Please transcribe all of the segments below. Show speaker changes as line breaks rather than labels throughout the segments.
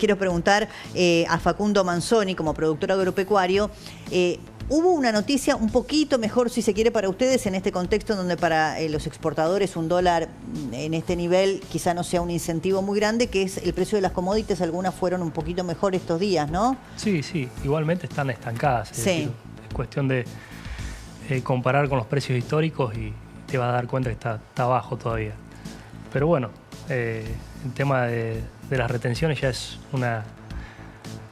quiero preguntar a Facundo Manzoni, como productor agropecuario. Hubo una noticia un poquito mejor, si se quiere, para ustedes en este contexto donde para los exportadores un dólar en este nivel quizá no sea un incentivo muy grande, que es el precio de las commodities. Algunas fueron un poquito mejor estos días, ¿no?
Sí, sí, igualmente están estancadas.
Sí.
Decir, es cuestión de comparar con los precios históricos y te vas a dar cuenta que está bajo todavía. Pero bueno, el tema de las retenciones ya es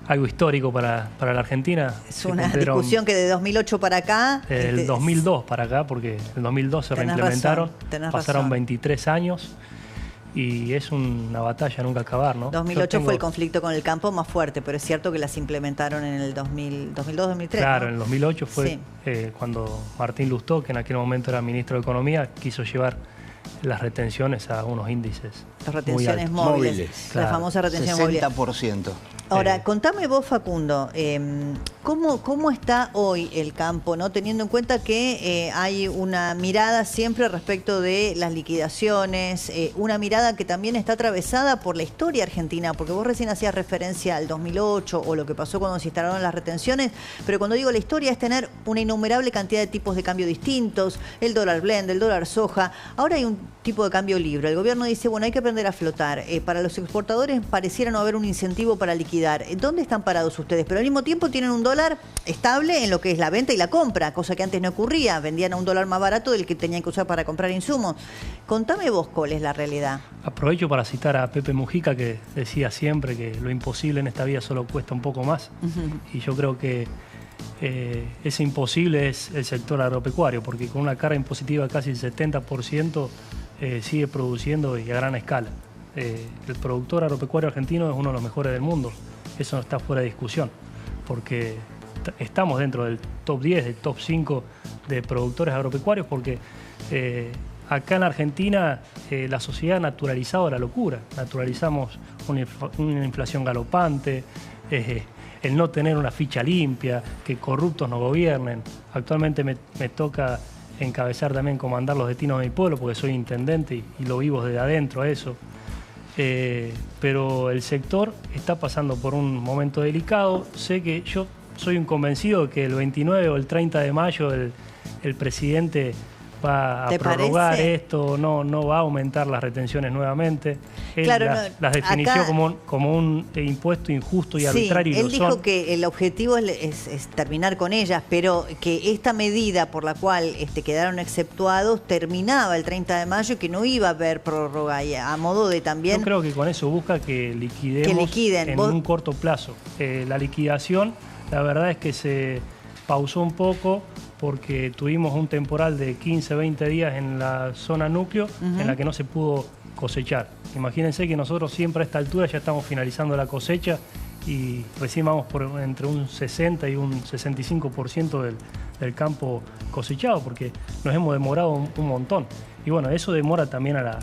algo histórico para la Argentina.
Es una discusión que de 2008 para acá...
El 2002 para acá, porque en 2002 se reimplementaron, pasaron 23 años y es una batalla nunca acabar, ¿no?
2008 fue el conflicto con el campo más fuerte, pero es cierto que las implementaron en el 2002-2003.
Claro,
¿no?
en el 2008 fue cuando Martín Lustó, que en aquel momento era ministro de Economía, quiso llevar las retenciones a unos índices.
Las retenciones móviles.
Claro.
La famosa retención
60%.
móvil. Ahora, contame vos, Facundo, ¿cómo está hoy el campo, ¿no? Teniendo en cuenta que hay una mirada siempre respecto de las liquidaciones, una mirada que también está atravesada por la historia argentina, porque vos recién hacías referencia al 2008 o lo que pasó cuando se instalaron las retenciones, pero cuando digo la historia es tener una innumerable cantidad de tipos de cambio distintos, el dólar blend, el dólar soja. Ahora hay un tipo de cambio libre. El gobierno dice, bueno, hay que aprender a flotar. Para los exportadores pareciera no haber un incentivo para liquidar. ¿Dónde están parados ustedes? Pero al mismo tiempo tienen un dólar estable en lo que es la venta y la compra, cosa que antes no ocurría. Vendían a un dólar más barato del que tenían que usar para comprar insumos. Contame vos cuál es la realidad.
Aprovecho para citar a Pepe Mujica, que decía siempre que lo imposible en esta vida solo cuesta un poco más. Y yo creo que ese imposible es el sector agropecuario, porque con una carga impositiva casi el 70% sigue produciendo y a gran escala. El productor agropecuario argentino es uno de los mejores del mundo. Eso no está fuera de discusión, porque estamos dentro del top 10, del top 5 de productores agropecuarios, porque acá en Argentina la sociedad ha naturalizado la locura. Naturalizamos una inflación galopante, el no tener una ficha limpia, que corruptos no gobiernen. Actualmente me toca encabezar también, comandar los destinos de mi pueblo, porque soy intendente y lo vivo desde adentro eso. Pero el sector está pasando por un momento delicado. Sé que yo soy un convencido de que el 29 o el 30 de mayo el presidente va a prorrogar esto, no va a aumentar las retenciones nuevamente.
Claro,
las definió acá como un impuesto injusto y arbitrario.
Él dijo que el objetivo es terminar con ellas, pero que esta medida por la cual quedaron exceptuados terminaba el 30 de mayo y que no iba a haber prórroga, y a modo de también...
Yo creo que con eso busca que liquiden en un corto plazo. La liquidación, la verdad es que se pausó un poco, porque tuvimos un temporal de 15, 20 días en la zona núcleo en la que no se pudo cosechar. Imagínense que nosotros siempre a esta altura ya estamos finalizando la cosecha y recién vamos por entre un 60 y un 65% del campo cosechado, porque nos hemos demorado un montón. Y bueno, eso demora también a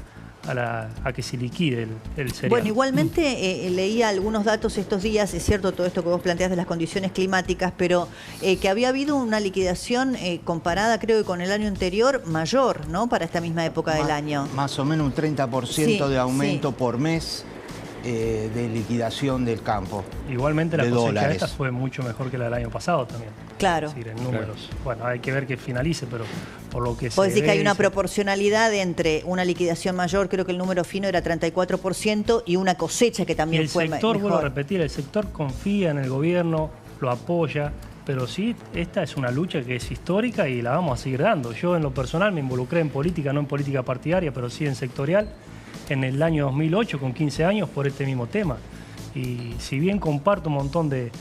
que se liquide el cereal.
Bueno, igualmente leía algunos datos estos días, es cierto todo esto que vos planteás de las condiciones climáticas, pero que había habido una liquidación comparada, creo que con el año anterior, mayor, ¿no? Para esta misma época del año.
Más o menos un 30% de aumento por mes de liquidación del campo.
Igualmente la cosecha esta fue mucho mejor que la del año pasado también.
Claro.
Es decir, en números. Claro. Bueno, hay que ver que finalice, pero por lo que
Vos decís que hay una proporcionalidad entre una liquidación mayor, creo que el número fino era 34%, y una cosecha que también fue mejor.
El sector, vuelvo a repetir, el sector confía en el gobierno, lo apoya, pero sí, esta es una lucha que es histórica y la vamos a seguir dando. Yo en lo personal me involucré en política, no en política partidaria, pero sí en sectorial, en el año 2008, con 15 años, por este mismo tema. Y si bien comparto un montón de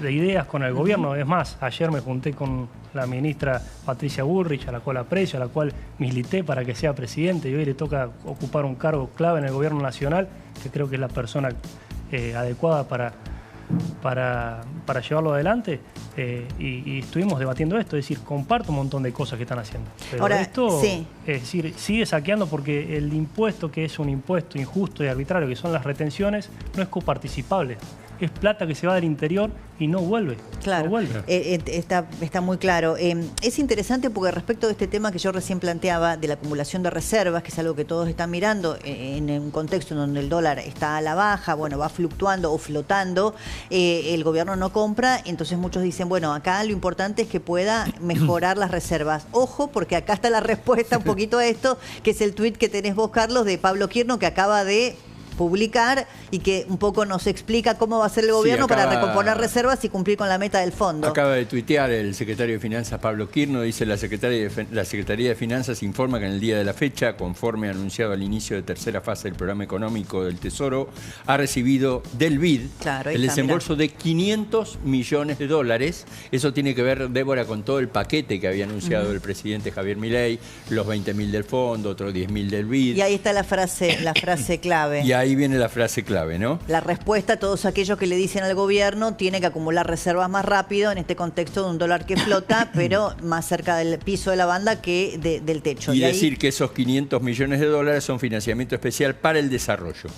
ideas con el gobierno, es más, ayer me junté con la ministra Patricia Bullrich, a la cual aprecio, a la cual milité para que sea presidente, y hoy le toca ocupar un cargo clave en el gobierno nacional, que creo que es la persona adecuada para llevarlo adelante. Y estuvimos debatiendo esto, es decir, comparto un montón de cosas que están haciendo. Pero
ahora,
esto,
sí,
es decir, sigue saqueando porque el impuesto, que es un impuesto injusto y arbitrario, que son las retenciones, no es coparticipable. Es plata que se va del interior y no vuelve.
Claro,
no vuelve.
Está muy claro. Es interesante porque respecto de este tema que yo recién planteaba, de la acumulación de reservas, que es algo que todos están mirando en un contexto en donde el dólar está a la baja, bueno, va fluctuando o flotando, el gobierno no compra, entonces muchos dicen, bueno, acá lo importante es que pueda mejorar las reservas. Ojo, porque acá está la respuesta un poquito a esto, que es el tuit que tenés vos, Carlos, de Pablo Quirno, que acaba de publicar y que un poco nos explica cómo va a ser el gobierno para recomponer reservas y cumplir con la meta del fondo.
Acaba de tuitear el secretario de Finanzas, Pablo Quirno, dice: la Secretaría de Finanzas informa que en el día de la fecha, conforme anunciado al inicio de tercera fase del programa económico del Tesoro, ha recibido del BID el desembolso de 500 millones de dólares. Eso tiene que ver, Débora, con todo el paquete que había anunciado el presidente Javier Milei, los 20.000 del fondo, otros 10.000 del BID.
Y ahí está la frase clave.
Y ahí viene la frase clave, ¿no?
La respuesta a todos aquellos que le dicen al gobierno tiene que acumular reservas más rápido en este contexto de un dólar que flota, pero más cerca del piso de la banda que del techo.
Y decir que esos 500 millones de dólares son financiamiento especial para el desarrollo,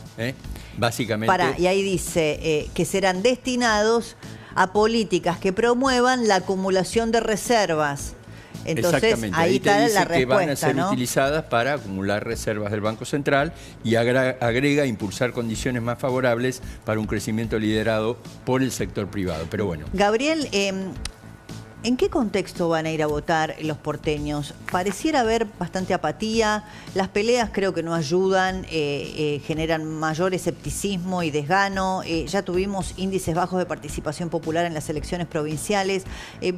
básicamente.
Y ahí dice que serán destinados a políticas que promuevan la acumulación de reservas. Entonces, ahí está la respuesta,
que van a ser utilizadas para acumular reservas del Banco Central y agrega impulsar condiciones más favorables para un crecimiento liderado por el sector privado. Pero bueno.
Gabriel, ¿en qué contexto van a ir a votar los porteños? Pareciera haber bastante apatía, las peleas creo que no ayudan, generan mayor escepticismo y desgano, ya tuvimos índices bajos de participación popular en las elecciones provinciales.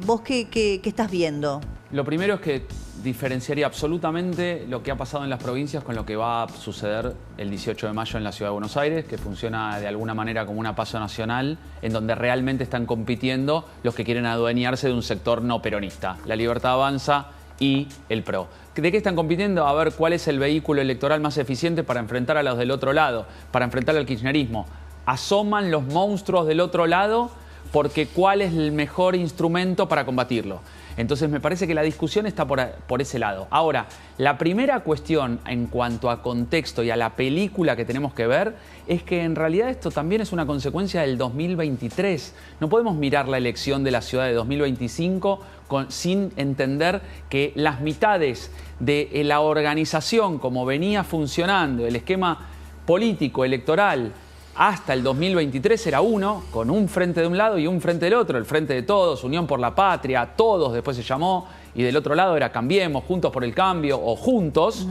¿Vos qué estás viendo?
Lo primero es que diferenciaría absolutamente lo que ha pasado en las provincias con lo que va a suceder el 18 de mayo en la Ciudad de Buenos Aires, que funciona de alguna manera como una paso nacional, en donde realmente están compitiendo los que quieren adueñarse de un sector no peronista, La Libertad Avanza y el PRO. ¿De qué están compitiendo? A ver cuál es el vehículo electoral más eficiente para enfrentar a los del otro lado, para enfrentar al kirchnerismo. Asoman los monstruos del otro lado porque cuál es el mejor instrumento para combatirlo. Entonces me parece que la discusión está por ese lado. Ahora, la primera cuestión en cuanto a contexto y a la película que tenemos que ver es que en realidad esto también es una consecuencia del 2023. No podemos mirar la elección de la ciudad de 2025 sin entender que las mitades de la organización como venía funcionando, el esquema político, electoral, hasta el 2023 era uno, con un frente de un lado y un frente del otro, el Frente de Todos, Unión por la Patria, Todos después se llamó, y del otro lado era Cambiemos, Juntos por el Cambio o Juntos,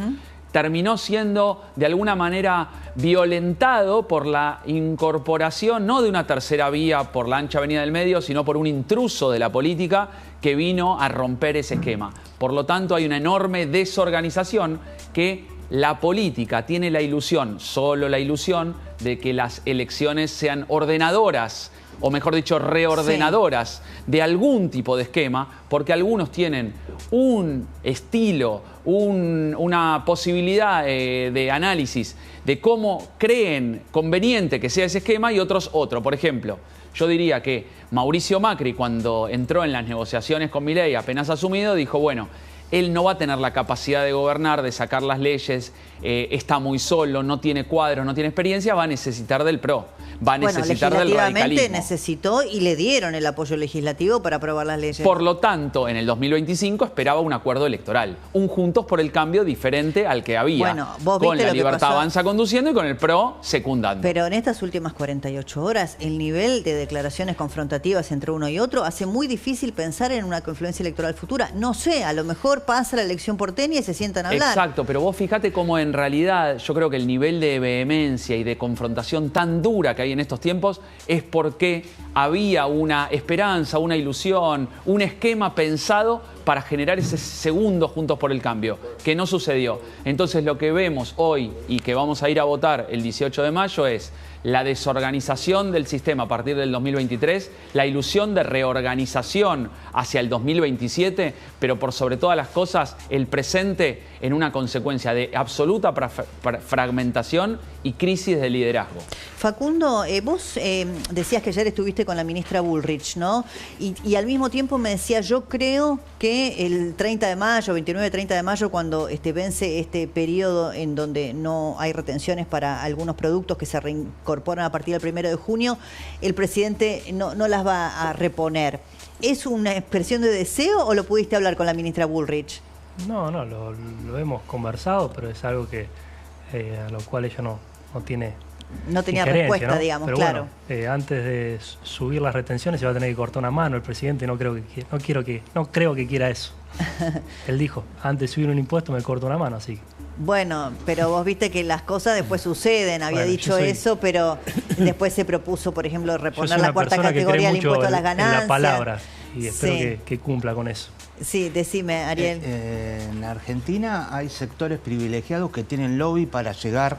terminó siendo de alguna manera violentado por la incorporación, no de una tercera vía por la ancha avenida del medio, sino por un intruso de la política que vino a romper ese esquema. Por lo tanto, hay una enorme desorganización que la política tiene la ilusión, solo la ilusión, de que las elecciones sean ordenadoras, o mejor dicho, reordenadoras de algún tipo de esquema, porque algunos tienen un estilo, una posibilidad de análisis de cómo creen conveniente que sea ese esquema y otros otro. Por ejemplo, yo diría que Mauricio Macri, cuando entró en las negociaciones con Milei, apenas asumido, dijo, bueno, él no va a tener la capacidad de gobernar, de sacar las leyes, está muy solo, no tiene cuadros, no tiene experiencia, va a necesitar del PRO, va a necesitar del radicalismo.
Necesitó y le dieron el apoyo legislativo para aprobar las leyes.
Por lo tanto, en el 2025 esperaba un acuerdo electoral, un Juntos por el Cambio diferente al que había, con La Libertad Avanza conduciendo y con el PRO secundando.
Pero en estas últimas 48 horas, el nivel de declaraciones confrontativas entre uno y otro hace muy difícil pensar en una confluencia electoral futura. No sé, a lo mejor pasa la elección porteña y se sientan a hablar.
Exacto, pero vos fíjate cómo en realidad yo creo que el nivel de vehemencia y de confrontación tan dura que hay en estos tiempos es porque había una esperanza, una ilusión, un esquema pensado para generar ese segundo Juntos por el Cambio, que no sucedió. Entonces lo que vemos hoy y que vamos a ir a votar el 18 de mayo es la desorganización del sistema a partir del 2023, la ilusión de reorganización hacia el 2027, pero por sobre todas las cosas, el presente en una consecuencia de absoluta fragmentación y crisis de liderazgo.
Facundo, vos decías que ayer estuviste con la ministra Bullrich, ¿no? Y al mismo tiempo me decía, yo creo que el 30 de mayo, 29-30 de mayo, cuando vence este periodo en donde no hay retenciones para algunos productos que se reincorporan a partir del 1 de junio, el presidente no las va a reponer. ¿Es una expresión de deseo o lo pudiste hablar con la ministra Bullrich?
No, lo hemos conversado, pero es algo que a lo cual ella no tiene...
No tenía
injerencia,
respuesta,
¿no?
digamos,
pero
claro.
Bueno, antes de subir las retenciones se va a tener que cortar una mano el presidente. No creo que quiera eso. Él dijo, antes de subir un impuesto me corto una mano, así.
Bueno, pero vos viste que las cosas después suceden. Había
Bueno,
dicho eso, pero después se propuso, por ejemplo, reponer la cuarta categoría del impuesto a las ganancias.
En la palabra, y espero que cumpla con eso.
Sí, decime, Ariel.
En Argentina hay sectores privilegiados que tienen lobby para llegar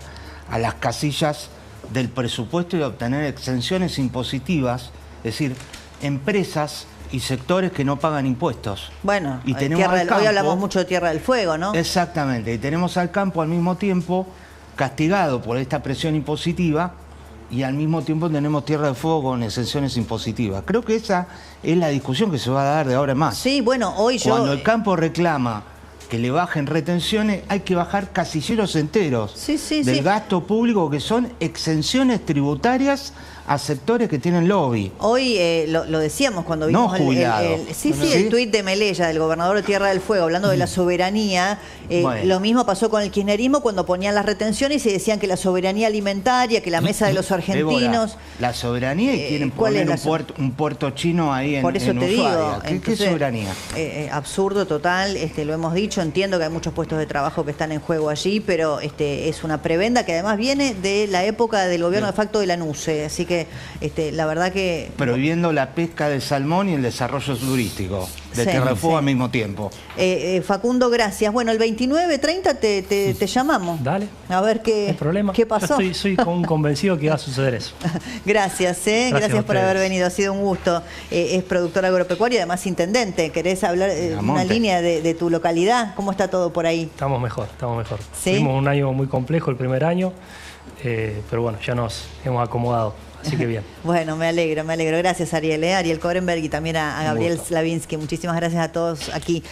a las casillas del presupuesto y obtener exenciones impositivas, es decir, empresas y sectores que no pagan impuestos.
Bueno,
y tenemos
hoy hablamos mucho de Tierra del Fuego, ¿no?
Exactamente, y tenemos al campo al mismo tiempo castigado por esta presión impositiva y al mismo tiempo tenemos Tierra del Fuego con exenciones impositivas. Creo que esa es la discusión que se va a dar de ahora en más.
Sí, bueno, hoy
Cuando el campo reclama que le bajen retenciones, hay que bajar casilleros enteros del gasto público, que son exenciones tributarias a sectores que tienen lobby.
Hoy lo decíamos cuando vimos el tuit de Melella, del gobernador de Tierra del Fuego, hablando de la soberanía. Lo mismo pasó con el kirchnerismo cuando ponían las retenciones y decían que la soberanía alimentaria, que la mesa de los argentinos...
La soberanía y quieren poner un puerto chino ahí en
Por eso te digo.
¿Qué soberanía?
Absurdo total, lo hemos dicho. Entiendo que hay muchos puestos de trabajo que están en juego allí, pero es una prebenda que además viene de la época del gobierno de facto de la NUCE. Así que la verdad que...
Prohibiendo la pesca del salmón y el desarrollo turístico de Tierra del Fuego al mismo tiempo.
Facundo, gracias. Bueno, el 29-30 te llamamos.
Dale.
A ver qué pasó.
Yo soy convencido que va a suceder eso.
Gracias, gracias por haber venido. Ha sido un gusto. Es productor agropecuario y además intendente. ¿Querés hablar una línea de tu localidad? ¿Cómo está todo por ahí?
Estamos mejor.
¿Sí?
Tuvimos un año muy complejo el primer año, pero bueno, ya nos hemos acomodado. Así que bien.
Bueno, me alegro. Gracias, Ariel. Ariel Korenberg y también a Gabriel Slavinsky. Muchísimas gracias a todos aquí.